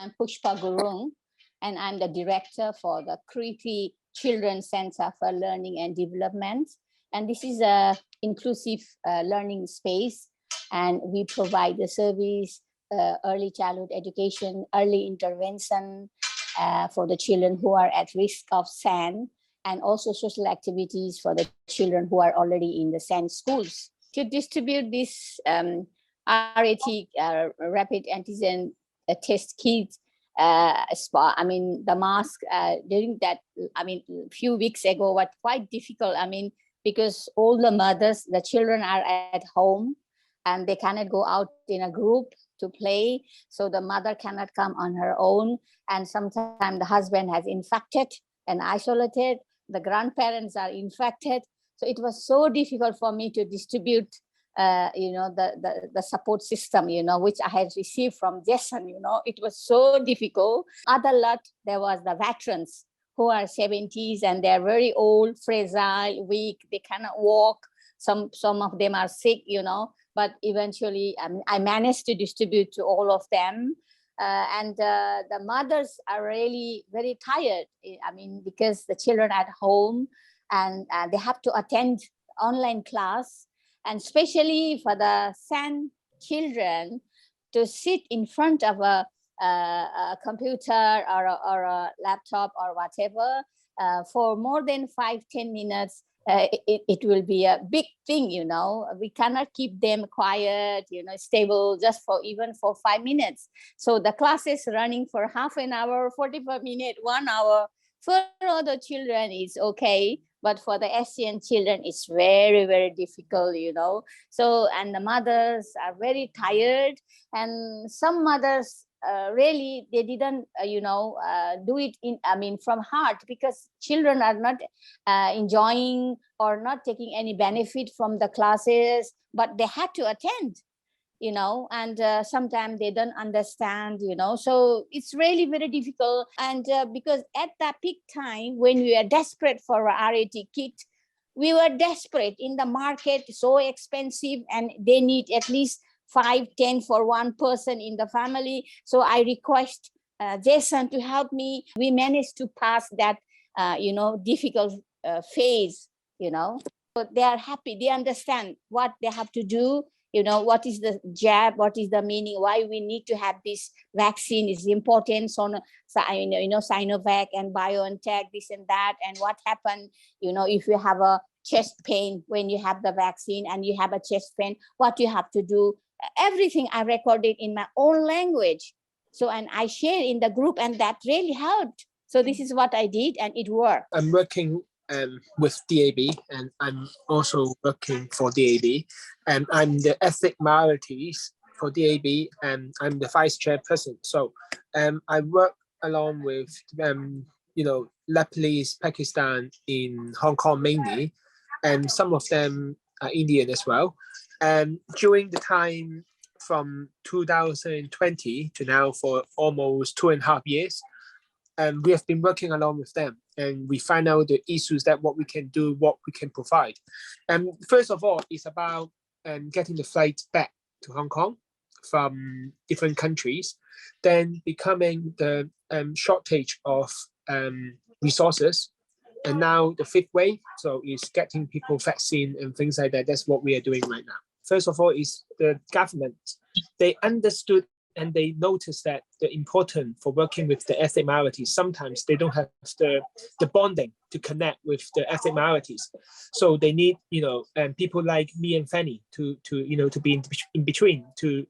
I'm Pushpa Gurung, and I'm the director for the Kriti Children's Center for Learning and Development. And this is a inclusive learning space, and we provide the service, early childhood education, early intervention for the children who are at risk of SAN, and also social activities for the children who are already in the SAN schools. To distribute this RAT, rapid antigen test kit, the mask during that, few weeks ago was quite difficult. Because all the mothers, the children are at home and they cannot go out in a group to play. So the mother cannot come on her own. And sometimes the husband has infected and isolated. The grandparents are infected. So it was so difficult for me to distribute the support system, which I had received from Jason. It was so difficult. Other lot, there was the veterans who are 70s and they're very old, fragile, weak. They cannot walk. Some of them are sick, but eventually I managed to distribute to all of them. And the mothers are really very tired. Because the children at home and they have to attend online class. And especially for the SAN children, to sit in front of a computer or a laptop or whatever for more than 5-10 minutes, it will be a big thing. We cannot keep them quiet, stable just for 5 minutes. So the class is running for half an hour, 45 minutes, 1 hour. For other children it's okay, but for the Asian children it's very, very difficult. So, and the mothers are very tired, and some mothers really, they didn't do it from heart, because children are not enjoying or not taking any benefit from the classes, but they had to attend, and sometimes they don't understand, so it's really very difficult. And because at that peak time when we are desperate for a RAT kit, we were desperate in the market, so expensive, and they need at least 5-10 for one person in the family. So I request Jason to help me. We managed to pass that, difficult phase, So they are happy. They understand what they have to do. What is the jab? What is the meaning? Why we need to have this vaccine is important. So, Sinovac and BioNTech, this and that. And what happened, if you have a chest pain when you have the vaccine and you have a chest pain, what you have to do. Everything I recorded in my own language. So, and I shared in the group, and that really helped. So this is what I did, and it worked. I'm working with DAB, and I'm also working for DAB, and I'm the ethnic minorities for DAB, and I'm the vice chairperson. So I work along with Nepalese, Pakistan, in Hong Kong mainly, and some of them are Indian as well. And during the time from 2020 to now, for almost 2.5 years, and we have been working along with them, and we find out the issues, that what we can do, what we can provide. And first of all, it's about getting the flights back to Hong Kong from different countries, then becoming the shortage of resources. And now the fifth wave, so it's getting people vaccine and things like that. That's what we are doing right now. First of all, is the government. They understood and they noticed that the important for working with the ethnic minorities, sometimes they don't have the bonding to connect with the ethnic minorities. So they need, people like me and Fanny to be in between, to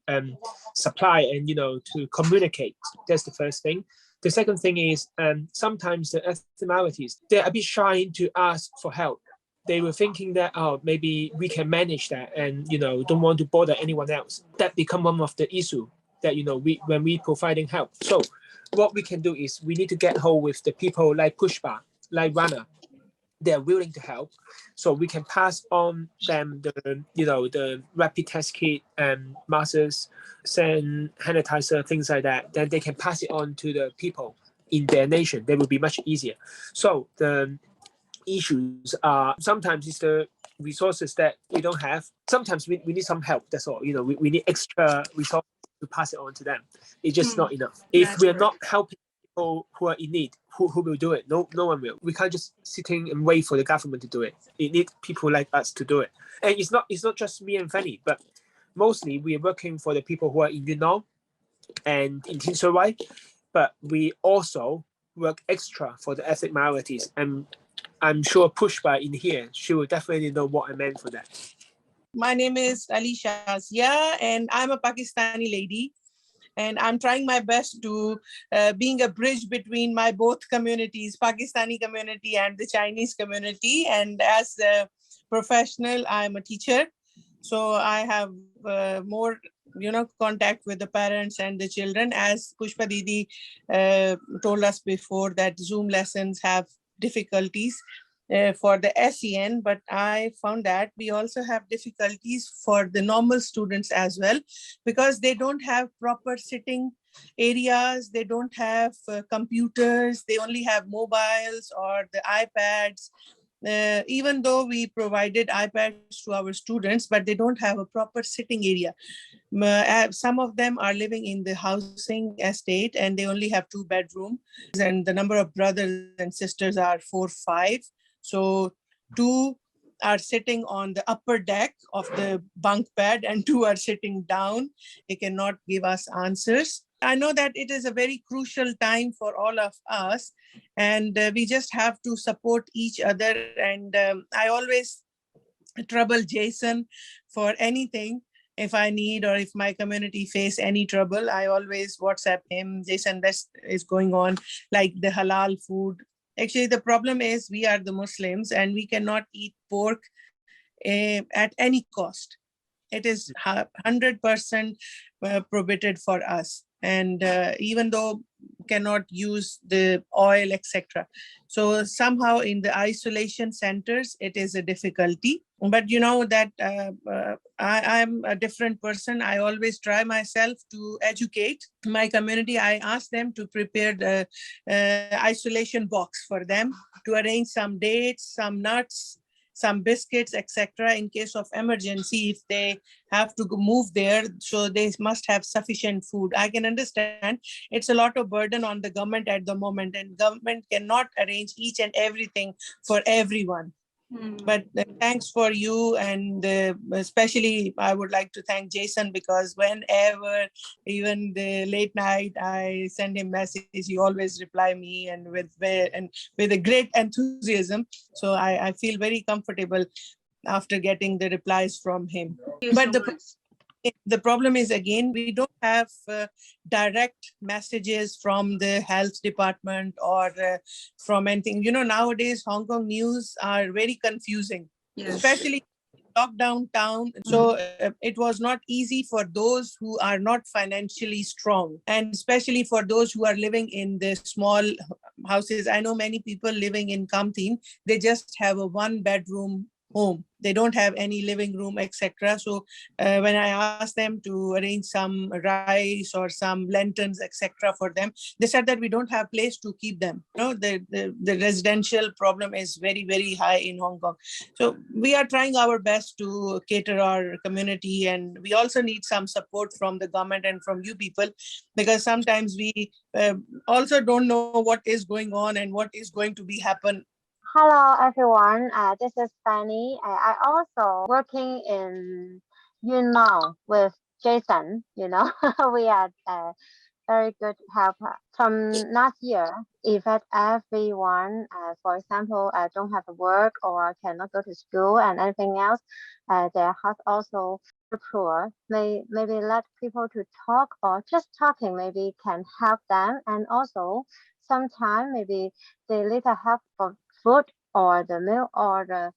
supply and, to communicate. That's the first thing. The second thing is sometimes the ethnic minorities, they're a bit shy to ask for help. They were thinking that, maybe we can manage that, and, don't want to bother anyone else. That become one of the issue that, when we providing help. So what we can do is we need to get hold with the people like Pushpa, like Rana. They're willing to help. So we can pass on them the rapid test kit and masks, sanitizer, things like that. Then they can pass it on to the people in their nation. That will be much easier. So the issues are sometimes it's the resources that we don't have. Sometimes we need some help. That's all. We need extra resources. to pass it on to them. It's just not enough. If we're not helping people who are in need, who will do it? No one will. We can't just sitting and wait for the government to do it. It needs people like us to do it. And it's not just me and Fanny, but mostly we are working for the people who are in Yunnan and in Tinshui, but we also work extra for the ethnic minorities. And I'm sure Pushpa in here, she will definitely know what I meant for that. My name is Alisha Zia, and I'm a Pakistani lady. And I'm trying my best to being a bridge between my both communities, Pakistani community and the Chinese community. And as a professional, I'm a teacher. So I have more, contact with the parents and the children. As Pushpa Didi told us before, that Zoom lessons have difficulties for the SEN, but I found that we also have difficulties for the normal students as well, because they don't have proper sitting areas, they don't have computers, they only have mobiles or the iPads. Even though we provided iPads to our students, but they don't have a proper sitting area. Some of them are living in the housing estate and they only have 2 bedrooms, and the number of brothers and sisters are 4, 5. So 2 are sitting on the upper deck of the bunk bed and 2 are sitting down. They cannot give us answers. I know that it is a very crucial time for all of us, and we just have to support each other. And I always trouble Jason for anything. If I need or if my community face any trouble, I always WhatsApp him, Jason, this is going on, like the halal food. Actually, the problem is we are the Muslims and we cannot eat pork at any cost. It is 100% prohibited for us. And even though cannot use the oil, etc. So somehow in the isolation centers, it is a difficulty. But you know that I'm a different person. I always try myself to educate my community. I ask them to prepare the isolation box for them, to arrange some dates, some nuts, some biscuits, etc. in case of emergency, if they have to move there, so they must have sufficient food. I can understand it's a lot of burden on the government at the moment, and government cannot arrange each and everything for everyone. But thanks for you, and especially I would like to thank Jason, because whenever, even the late night, I send him message, he always reply me and with a great enthusiasm. So I feel very comfortable after getting the replies from him. But the problem is, again, we don't have direct messages from the health department or from anything. You know, nowadays, Hong Kong news are very confusing, especially lockdown town. So it was not easy for those who are not financially strong, and especially for those who are living in the small houses. I know many people living in Kamtin, they just have a 1-bedroom home. They don't have any living room, etc. So when I asked them to arrange some rice or some lanterns, etc. for them, they said that we don't have place to keep them. You know, the residential problem is very, very high in Hong Kong. So we are trying our best to cater our community, and we also need some support from the government and from you people, because sometimes we also don't know what is going on and what is going to be happen. Hello everyone, this is Fanny. I also working in with Jason. We are very good helper. From last year, if everyone, for example, don't have work or cannot go to school and anything else, their house also poor, maybe let people to talk, or just talking maybe can help them. And also sometimes maybe they need a help for food or the meal or the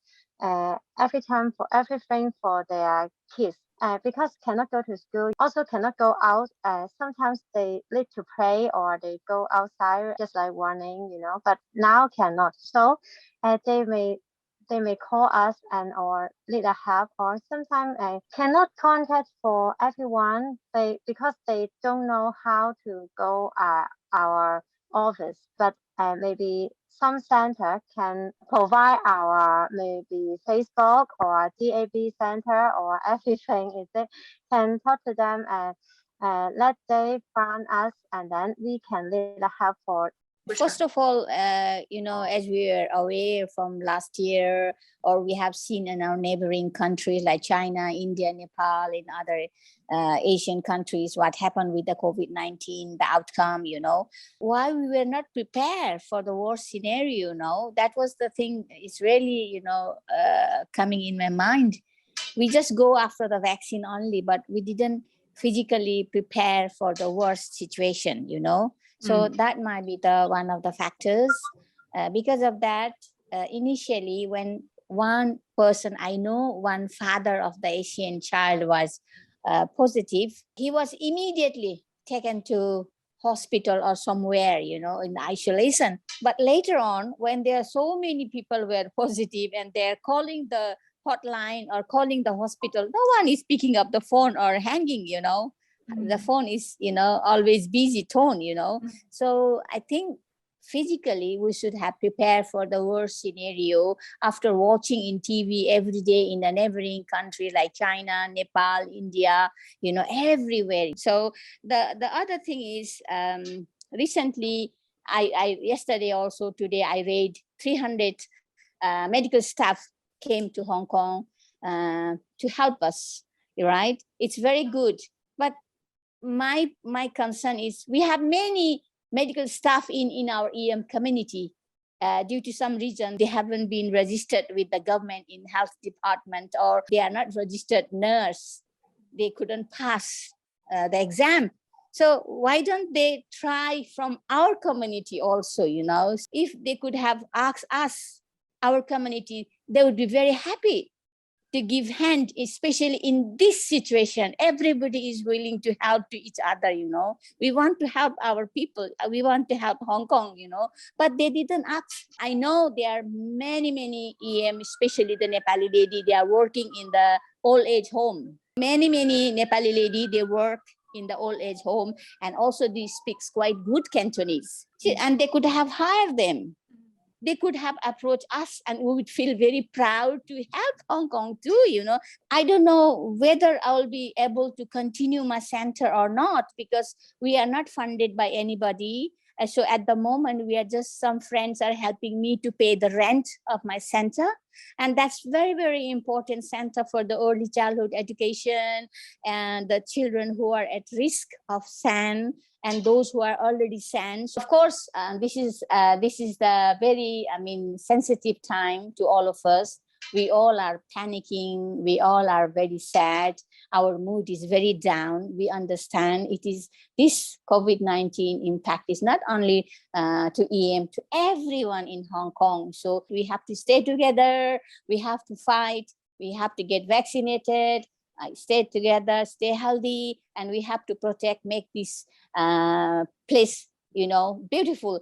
every time for everything for their kids. Because cannot go to school, also cannot go out. Sometimes they need to play or they go outside just like running, but now cannot. So they may call us and or need a help, or sometimes cannot contact for everyone because they don't know how to go our office. But maybe some center can provide our maybe Facebook or DAB center or everything. Is it can talk to them let they find us, and then we can really help for. First of all, as we are aware from last year, or we have seen in our neighboring countries like China, India, Nepal, and other Asian countries, what happened with the COVID-19, the outcome, why we were not prepared for the worst scenario, that was the thing. It's really, coming in my mind. We just go after the vaccine only, but we didn't physically prepare for the worst situation, So that might be one of the factors. Because of that, initially, when one person, I know one father of the Asian child was positive, he was immediately taken to hospital or somewhere, in isolation. But later on, when there are so many people were positive and they're calling the hotline or calling the hospital, no one is picking up the phone or hanging, The phone is, always busy tone, So I think physically we should have prepared for the worst scenario after watching in TV every day in a neighboring country like China, Nepal, India, everywhere. So the other thing is recently, I yesterday also today I read 300 medical staff came to Hong Kong to help us, right? It's very good. But my concern is we have many medical staff in our EM community. Due to some reason, they haven't been registered with the government in health department, or they are not registered nurse. They couldn't pass the exam. So why don't they try from our community also, If they could have asked us, our community, they would be very happy to give hand, especially in this situation. Everybody is willing to help to each other, We want to help our people. We want to help Hong Kong, But they didn't ask. I know there are many, many EM, especially the Nepali lady, they are working in the old age home. Many, many Nepali lady, they work in the old age home, and also they speaks quite good Cantonese. And they could have hired them. They could have approached us, and we would feel very proud to help Hong Kong too, I don't know whether I will be able to continue my center or not, because we are not funded by anybody. So at the moment, we are just, some friends are helping me to pay the rent of my center. And that's very, very important center for the early childhood education and the children who are at risk of SAN and those who are already SAN. Of course, this is the very, sensitive time to all of us. We all are panicking. We all are very sad. Our mood is very down. We understand it is this COVID-19 impact is not only to EM, to everyone in Hong Kong. So we have to stay together. We have to fight. We have to get vaccinated. Stay together, stay healthy, and we have to protect, make this place, beautiful.